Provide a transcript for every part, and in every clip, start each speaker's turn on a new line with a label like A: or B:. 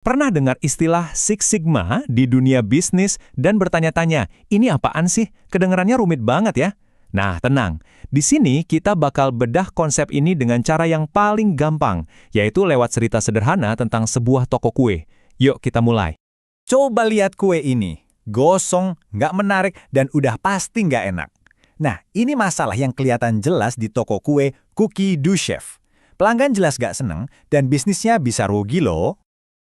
A: Pernah dengar istilah Six Sigma di dunia bisnis dan bertanya-tanya, ini apaan sih? Kedengarannya rumit banget ya. Nah, tenang. Di sini kita bakal bedah konsep ini dengan cara yang paling gampang, yaitu lewat cerita sederhana tentang sebuah toko kue. Yuk kita mulai.
B: Coba lihat kue ini. Gosong, nggak menarik, dan udah pasti nggak enak. Nah, ini masalah yang kelihatan jelas di toko kue Cookie du Chef. Pelanggan jelas nggak seneng, dan bisnisnya bisa rugi loh.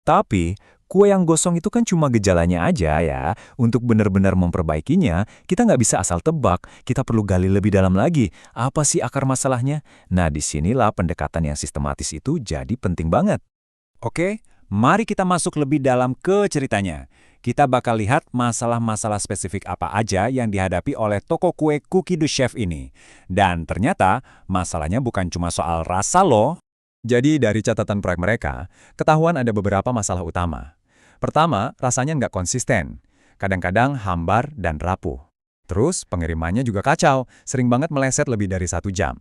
C: Tapi, kue yang gosong itu kan cuma gejalanya aja ya. Untuk benar-benar memperbaikinya, kita nggak bisa asal tebak. Kita perlu gali lebih dalam lagi. Apa sih akar masalahnya? Nah, disinilah pendekatan yang sistematis itu jadi penting banget.
B: Oke, mari kita masuk lebih dalam ke ceritanya. Kita bakal lihat masalah-masalah spesifik apa aja yang dihadapi oleh toko kue Cookie du Chef ini. Dan ternyata, masalahnya bukan cuma soal rasa loh.
C: Jadi dari catatan proyek mereka, ketahuan ada beberapa masalah utama. Pertama, rasanya nggak konsisten. Kadang-kadang hambar dan rapuh. Terus, pengirimannya juga kacau, sering banget meleset lebih dari 1 jam.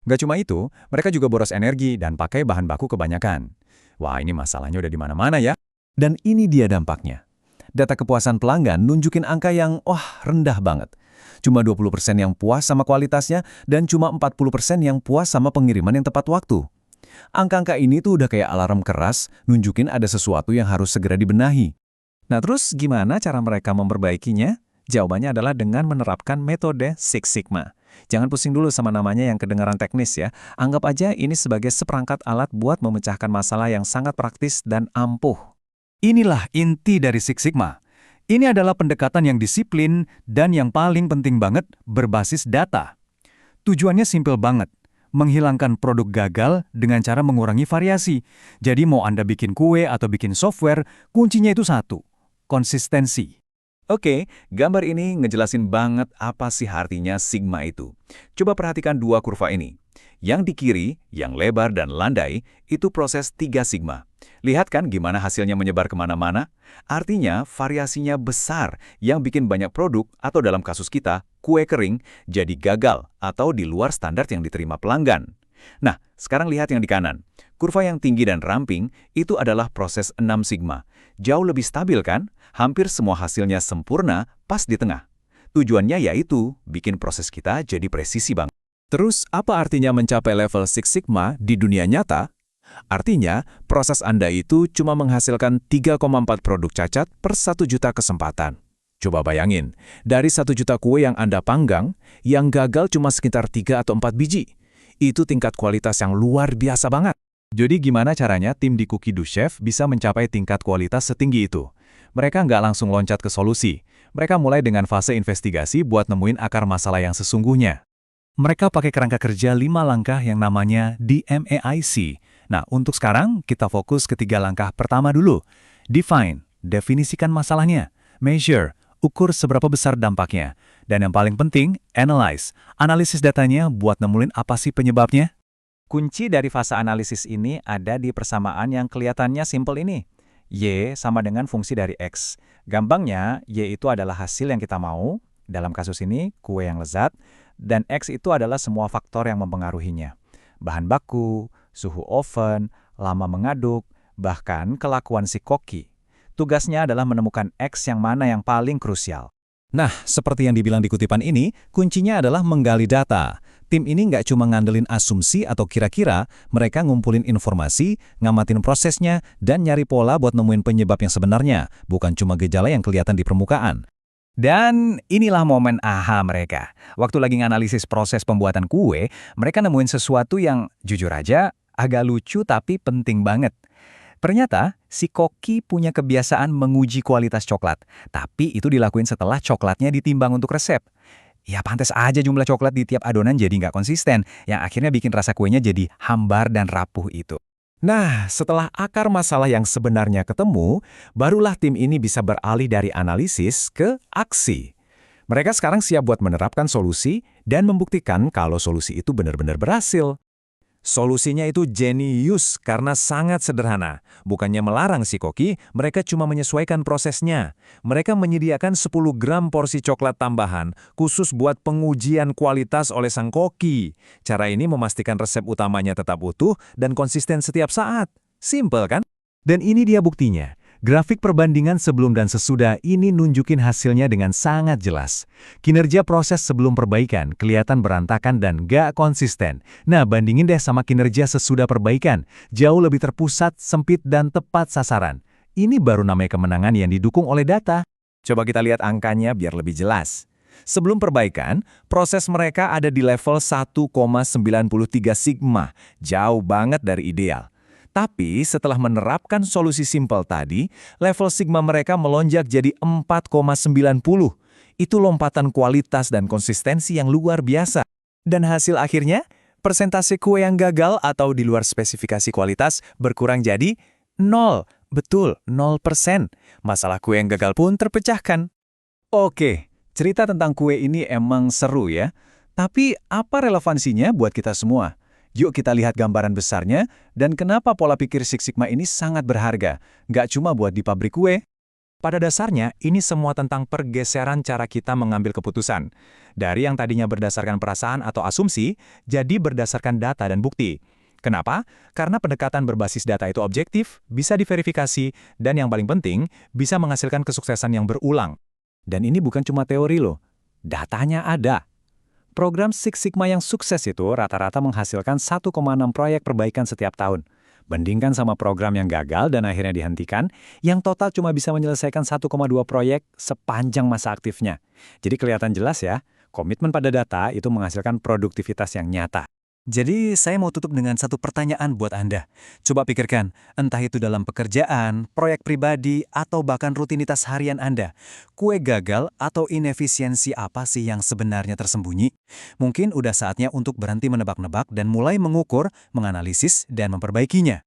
C: Nggak cuma itu, mereka juga boros energi dan pakai bahan baku kebanyakan. Wah, ini masalahnya udah di mana-mana ya. Dan ini dia dampaknya. Data kepuasan pelanggan nunjukin angka yang, rendah banget. Cuma 20% yang puas sama kualitasnya dan cuma 40% yang puas sama pengiriman yang tepat waktu. Angka-angka ini tuh udah kayak alarm keras, nunjukin ada sesuatu yang harus segera dibenahi.
A: Nah terus gimana cara mereka memperbaikinya? Jawabannya adalah dengan menerapkan metode Six Sigma. Jangan pusing dulu sama namanya yang kedengaran teknis ya. Anggap aja ini sebagai seperangkat alat buat memecahkan masalah yang sangat praktis dan ampuh.
B: Inilah inti dari Six Sigma. Ini adalah pendekatan yang disiplin dan yang paling penting banget berbasis data. Tujuannya simpel banget. Menghilangkan produk gagal dengan cara mengurangi variasi. Jadi mau Anda bikin kue atau bikin software, kuncinya itu satu, konsistensi.
C: Oke, gambar ini ngejelasin banget apa sih artinya sigma itu. Coba perhatikan dua kurva ini. Yang di kiri, yang lebar dan landai, itu proses 3 sigma. Lihat kan gimana hasilnya menyebar kemana-mana? Artinya variasinya besar yang bikin banyak produk atau dalam kasus kita, kue kering, jadi gagal atau di luar standar yang diterima pelanggan. Nah, sekarang lihat yang di kanan. Kurva yang tinggi dan ramping itu adalah proses 6 sigma. Jauh lebih stabil kan? Hampir semua hasilnya sempurna pas di tengah. Tujuannya yaitu bikin proses kita jadi presisi banget.
A: Terus apa artinya mencapai level Six Sigma di dunia nyata? Artinya, proses Anda itu cuma menghasilkan 3,4 produk cacat per 1 juta kesempatan. Coba bayangin, dari 1 juta kue yang Anda panggang, yang gagal cuma sekitar 3 atau 4 biji. Itu tingkat kualitas yang luar biasa banget. Jadi gimana caranya tim di Cookie du Chef bisa mencapai tingkat kualitas setinggi itu? Mereka nggak langsung loncat ke solusi. Mereka mulai dengan fase investigasi buat nemuin akar masalah yang sesungguhnya. Mereka pakai kerangka kerja 5 langkah yang namanya DMAIC. Nah, untuk sekarang kita fokus ke 3 langkah pertama dulu. Define, definisikan masalahnya. Measure, ukur seberapa besar dampaknya. Dan yang paling penting, analyze, analisis datanya buat nemuin apa sih penyebabnya. Kunci dari fase analisis ini ada di persamaan yang kelihatannya simpel ini. Y sama dengan fungsi dari X. Gampangnya, Y itu adalah hasil yang kita mau, dalam kasus ini kue yang lezat, dan X itu adalah semua faktor yang mempengaruhinya. Bahan baku, suhu oven, lama mengaduk, bahkan kelakuan si koki. Tugasnya adalah menemukan X yang mana yang paling krusial. Nah, seperti yang dibilang di kutipan ini, kuncinya adalah menggali data. Tim ini nggak cuma ngandelin asumsi atau kira-kira, mereka ngumpulin informasi, ngamatin prosesnya, dan nyari pola buat nemuin penyebab yang sebenarnya, bukan cuma gejala yang kelihatan di permukaan.
B: Dan inilah momen aha mereka. Waktu lagi nganalisis proses pembuatan kue, mereka nemuin sesuatu yang jujur aja agak lucu tapi penting banget. Ternyata, si koki punya kebiasaan menguji kualitas coklat, tapi itu dilakuin setelah coklatnya ditimbang untuk resep. Ya pantes aja jumlah coklat di tiap adonan jadi nggak konsisten, yang akhirnya bikin rasa kuenya jadi hambar dan rapuh itu.
A: Nah, setelah akar masalah yang sebenarnya ketemu, barulah tim ini bisa beralih dari analisis ke aksi. Mereka sekarang siap buat menerapkan solusi dan membuktikan kalau solusi itu benar-benar berhasil. Solusinya itu jenius karena sangat sederhana. Bukannya melarang si koki, mereka cuma menyesuaikan prosesnya. Mereka menyediakan 10 gram porsi coklat tambahan khusus buat pengujian kualitas oleh sang koki. Cara ini memastikan resep utamanya tetap utuh dan konsisten setiap saat. Simple kan?
B: Dan ini dia buktinya. Grafik perbandingan sebelum dan sesudah ini nunjukin hasilnya dengan sangat jelas. Kinerja proses sebelum perbaikan kelihatan berantakan dan gak konsisten. Nah, bandingin deh sama kinerja sesudah perbaikan. Jauh lebih terpusat, sempit, dan tepat sasaran. Ini baru namanya kemenangan yang didukung oleh data. Coba kita lihat angkanya biar lebih jelas. Sebelum perbaikan, proses mereka ada di level 1,93 sigma. Jauh banget dari ideal. Tapi setelah menerapkan solusi simpel tadi, level sigma mereka melonjak jadi 4,90. Itu lompatan kualitas dan konsistensi yang luar biasa. Dan hasil akhirnya, persentase kue yang gagal atau di luar spesifikasi kualitas berkurang jadi 0. Betul, 0%. Masalah kue yang gagal pun terpecahkan. Oke, cerita tentang kue ini emang seru ya. Tapi apa relevansinya buat kita semua? Yuk kita lihat gambaran besarnya dan kenapa pola pikir Six Sigma ini sangat berharga, nggak cuma buat di pabrik kue. Pada dasarnya, ini semua tentang pergeseran cara kita mengambil keputusan. Dari yang tadinya berdasarkan perasaan atau asumsi, jadi berdasarkan data dan bukti. Kenapa? Karena pendekatan berbasis data itu objektif, bisa diverifikasi, dan yang paling penting, bisa menghasilkan kesuksesan yang berulang. Dan ini bukan cuma teori loh, datanya ada. Program Six Sigma yang sukses itu rata-rata menghasilkan 1,6 proyek perbaikan setiap tahun. Bandingkan sama program yang gagal dan akhirnya dihentikan, yang total cuma bisa menyelesaikan 1,2 proyek sepanjang masa aktifnya. Jadi kelihatan jelas ya, komitmen pada data itu menghasilkan produktivitas yang nyata. Jadi saya mau tutup dengan satu pertanyaan buat Anda. Coba pikirkan, entah itu dalam pekerjaan, proyek pribadi, atau bahkan rutinitas harian Anda. Kue gagal atau inefisiensi apa sih yang sebenarnya tersembunyi? Mungkin udah saatnya untuk berhenti menebak-nebak dan mulai mengukur, menganalisis, dan memperbaikinya.